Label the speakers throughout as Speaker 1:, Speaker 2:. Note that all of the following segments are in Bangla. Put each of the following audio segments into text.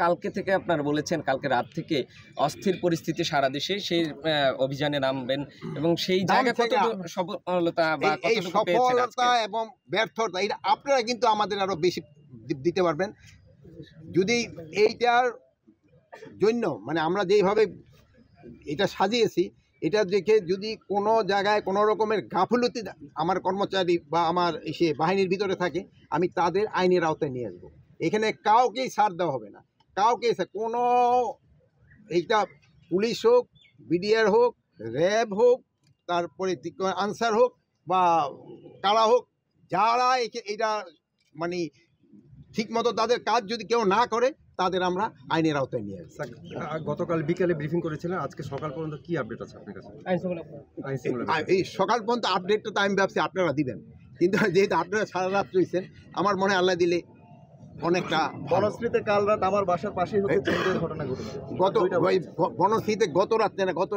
Speaker 1: কালকে থেকে আপনারা বলেছেন কালকে রাত থেকে অস্থির পরিস্থিতি সারা দেশে, সেই অভিযানে নামবেন এবং সেই জায়গায় কত সফলতা বা
Speaker 2: এই
Speaker 1: কতটুকু পেয়েছেন
Speaker 2: সফলতা এবং ব্যর্থতা এটা আপনারা কিন্তু আমাদের আরো বেশি দিতে পারবেন যদি এইটার জন্য মানে আমরা যেইভাবে এটা সাজিয়েছি এটা দেখে যদি কোনো জায়গায় কোনো রকমের গাফিলতি আমার কর্মচারী বা আমার সে বাহিনীর ভিতরে থাকে আমি তাদের আইনের আওতায় নিয়ে আসবো। এখানে কাউকেই ছাড় দেওয়া হবে না, কাউকে কোনো এইটা পুলিশ হোক, বিডিআর হোক, র্যাব হোক, তারপরে আনসার হোক বা কারা হোক, যারা এটা মানে ঠিকমতো তাদের কাজ যদি কেউ না করে তাদের আমরা আইনের আওতায় নিয়ে আসি।
Speaker 3: গতকাল বিকেলে ব্রিফিং করেছিলেন, আজকে সকাল পর্যন্ত কি আপডেট আছে আপনার কাছে?
Speaker 2: এই সকাল পর্যন্ত আপডেটটা তো আমি ভাবছি আপনারা দিবেন, কিন্তু যেহেতু আপনারা সারা রাত রয়েছেন আমার মনে আল্লাহ দিলে অনেকটা
Speaker 3: বনশ্রীতে কাল রাত আমার বাসার পাশেই ঘটনা ঘটেছে।
Speaker 2: বনশ্রীতে গত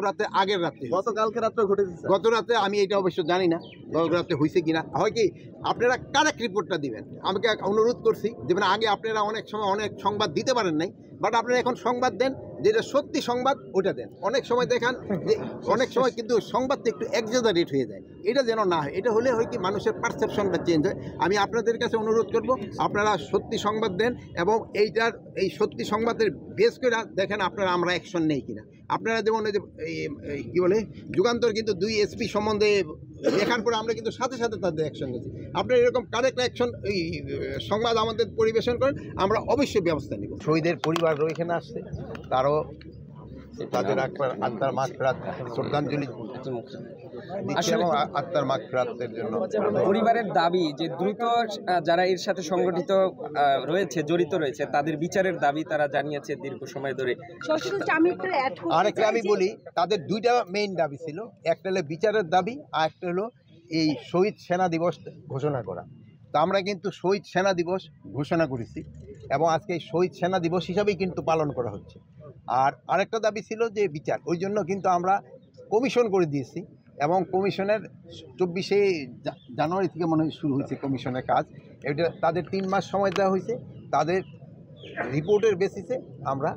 Speaker 2: রাতে আগের রাত্রে,
Speaker 3: গতকালকে রাত্রে ঘটেছে।
Speaker 2: গত রাতে আমি এটা অবশ্য জানি না গত রাতে হয়েছে কিনা। হয় কি আপনারা কারেক্ট রিপোর্টটা দিবেন, আমাকে অনুরোধ করছি যেমন আগে আপনারা অনেক সময় অনেক সংবাদ দিতে পারেন নাই, বাট আপনারা এখন সংবাদ দেন যেটা সত্যি সংবাদ ওটা দেন। অনেক সময় দেখান যে অনেক সময় কিন্তু সংবাদটা একটু এক্সাজারেট হয়ে যায়, এটা যেন না হয়। এটা হলে হয় কি মানুষের পারসেপশনটা চেঞ্জ হয়। আমি আপনাদের কাছে অনুরোধ করব আপনারা সত্যি সংবাদ দেন এবং এই সত্যি সংবাদের বেস করে দেখেন আপনারা আমরা অ্যাকশন নেই কিনা। আপনারা যেমন এই যে কী বলে যুগান্তর কিন্তু 2 এসপি সম্বন্ধে দেখার পরে আমরা কিন্তু সাথে সাথে তাদের অ্যাকশন নিয়েছি। আপনারা এরকম কারেক্ট অ্যাকশন সংবাদ আমাদের পরিবেশন করেন, আমরা অবশ্যই ব্যবস্থা নিব। শহীদের পরিবারও এখানে আসছে, তারও তাদের আত্মার মাগফিরাত শ্রদ্ধাঞ্জলি এবং আত্মার মাগফিরাতের জন্য
Speaker 1: পরিবারের দাবি যে দ্রুত যারা এর সাথে সংগঠিত রয়েছে, জড়িত রয়েছে, তাদের বিচারের দাবি তারা জানিয়েছে দীর্ঘ সময় ধরে।
Speaker 2: আরেকটা আমি বলি, তাদের দুইটা মেইন দাবি ছিল, একটা হলো বিচারের দাবি আর একটা হলো এই শহীদ সেনা দিবস ঘোষণা করা। তো আমরা কিন্তু শহীদ সেনা দিবস ঘোষণা করেছি এবং আজকে শহীদ সেনা দিবস হিসাবেই কিন্তু পালন করা হচ্ছে। আর আরেকটা দাবি ছিল যে বিচার, ওই জন্য কিন্তু আমরা কমিশন করে দিয়েছি এবং কমিশনের 24শে জানুয়ারি থেকে মনে হয় শুরু হয়েছে কমিশনের কাজ। এটা তাদের 3 মাস সময় দেওয়া হয়েছে, তাদের রিপোর্টের বেসিসে আমরা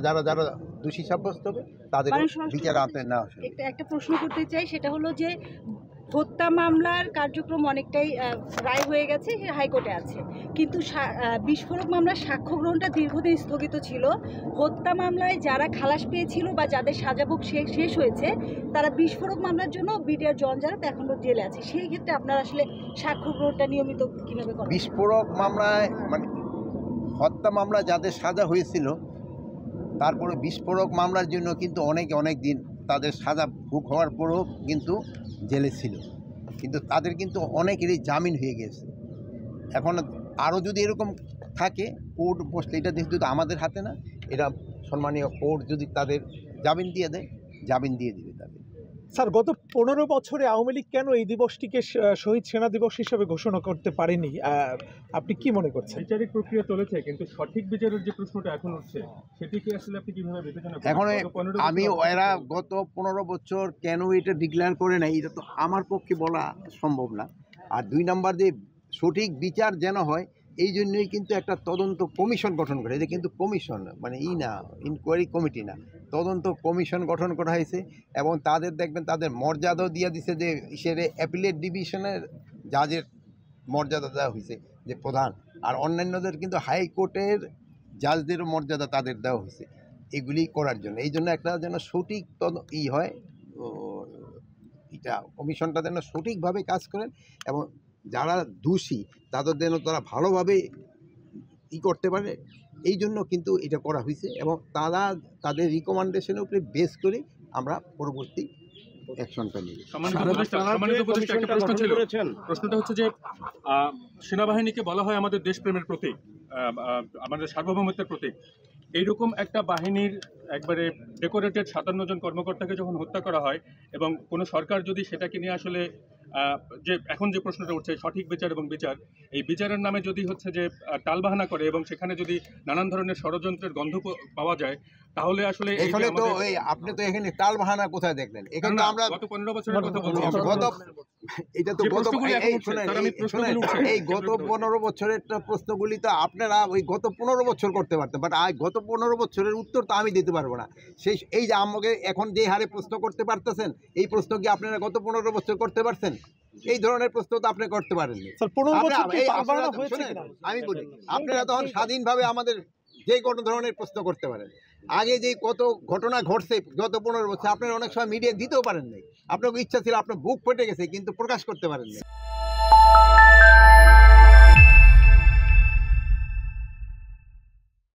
Speaker 2: যারা যারা দোষী সাব্যস্ত হবে তাদের বিচার আওতায় নেওয়া হবে।
Speaker 4: একটা প্রশ্ন করতে চাই, সেটা হলো যে হত্যা মামলার কার্যক্রম অনেকটাই রায় হয়ে গেছে, হাইকোর্টে আছে, কিন্তু বিস্ফোরক মামলার সাক্ষ্য গ্রহণটা দীর্ঘদিন স্থগিত ছিল। হত্যা মামলায় যারা খালাস পেয়েছিল বা যাদের সাজাভোগ শেষ হয়েছে তারা বিস্ফোরক মামলার জন্য বিডিআর জন যারা এখনও জেলে আছে, সেই ক্ষেত্রে আপনারা আসলে সাক্ষ্য গ্রহণটা নিয়মিত কীভাবে করেন?
Speaker 2: বিস্ফোরক মামলায় মানে হত্যা মামলা যাদের সাজা হয়েছিল তারপরে বিস্ফোরক মামলার জন্য কিন্তু অনেক দিন তাদের সাজা ভোগ হওয়ার পরেও কিন্তু জেলে ছিল, কিন্তু তাদের কিন্তু অনেকেরই জামিন হয়ে গেছে। এখন আরও যদি এরকম থাকে কোর্ট বসলে, এটা যেহেতু আমাদের হাতে না, এটা সম্মানীয় কোর্ট যদি তাদের জামিন দিয়ে দেয়, জামিন দিয়ে দিবে তাদের।
Speaker 5: স্যার, গত 15 বছরে আওয়ামী লীগ কেন এই দিবসটিকে শহীদ সেনা দিবস হিসেবে ঘোষণা করতে পারেনি, আপনি কি মনে করছেন?
Speaker 6: বিচারিক প্রক্রিয়া চলেছে, কিন্তু সঠিক বিচারের যে প্রশ্নটা এখন উঠছে সেটিকে আসলে আপনি কিভাবে বিবেচনা করেন?
Speaker 2: এখন এরা গত 15 বছর কেন এটা ডিক্লেয়ার করে নাই এটা তো আমার পক্ষে বলা সম্ভব না। আর 2 নম্বর যে সঠিক বিচার যেন হয় এই জন্যই কিন্তু একটা তদন্ত কমিশন গঠন করে। এটা কিন্তু কমিশন মানে না ইনকোয়ারি কমিটি না, তদন্ত কমিশন গঠন করা হয়েছে এবং তাদের দেখবেন তাদের মর্যাদাও দিয়ে দিছে, যে ইসেরে অ্যাপিলেট ডিভিশনের জাজের মর্যাদা দেওয়া হয়েছে যে প্রধান, আর অন্যান্যদের কিন্তু হাইকোর্টের জাজদেরও মর্যাদা তাদের দেওয়া হয়েছে এগুলি করার জন্য। এই জন্য একটা যেন সঠিক হয়, এটা কমিশনটা যেন সঠিকভাবে কাজ করেন এবং যারা দোষী তাদের যেন তারা ভালোভাবে করতে পারে, এই জন্য কিন্তু এটা করা হয়েছে এবং তারা তাদের রিকমেন্ডেশনের উপরে বেস করে আমরা পরবর্তী অ্যাকশনটা নিই।
Speaker 6: প্রশ্নটা হচ্ছে যে সেনাবাহিনীকে বলা হয় আমাদের দেশপ্রেমের প্রতীক, আমাদের সার্বভৌমত্বের প্রতীক। এইরকম একটা বাহিনীর একবারে ডেকোরেটেড 57 জন কর্মকর্তাকে যখন হত্যা করা হয় এবং কোনো সরকার যদি সেটাকে নিয়ে আসলে যে এখন যে প্রশ্নটা উঠছে সঠিক বিচার এবং বিচার, এই বিচারের নামে যদি হচ্ছে যে টালবাহানা করে এবং সেখানে যদি নানান ধরনের ষড়যন্ত্রের গন্ধ পাওয়া যায়, তাহলে আসলে এই যে
Speaker 2: এখানে তো
Speaker 6: আমাদের-
Speaker 2: এই আপনি তো এখানে টাল বাহানা কোথায় দেখলেন? এখানে তো আমরা
Speaker 6: গত 15 বছরের কথা বলছি।
Speaker 2: গত এটা তো
Speaker 6: যে
Speaker 2: গত
Speaker 6: প্রশ্নগুলি এখন
Speaker 2: এই
Speaker 6: উঠছে,
Speaker 2: শুনেন,
Speaker 6: স্যার, আমি
Speaker 2: এই
Speaker 6: প্রশ্নগুলি
Speaker 2: শুনেন,
Speaker 6: উঠছে।
Speaker 2: এই গত 15 বছরের প্রশ্নগুলি তো আপনারা ওই গত 15 বছর করতে পারতেন, বাট গত 15 বছরের উত্তর তো আমি দিতে পারবো না। এই যে আমাকে এখন যে হারে প্রশ্ন করতে পারতেছেন, এই প্রশ্ন কি আপনারা গত 15 বছর করতে পারছেন? এই ধরনের প্রশ্ন তো আপনি করতে পারেননি।
Speaker 5: স্যার 15 বছর কি
Speaker 2: এই
Speaker 5: টালবাহানা
Speaker 2: আপনারা-
Speaker 5: হয়েছে
Speaker 2: শুনেন,
Speaker 5: কিনা?
Speaker 2: আমি বলি আপনারা তখন স্বাধীনভাবে আমাদের যে কোনো ধরনের প্রশ্ন করতে পারেন। আগে যে কত ঘটনা ঘটছে গত 15 বছর, আপনারা অনেক সময় মিডিয়া দিতেও পারেন নাই। আপনার ইচ্ছা ছিল, আপনার বুক ফেটে গেছে কিন্তু প্রকাশ করতে পারেন নাই।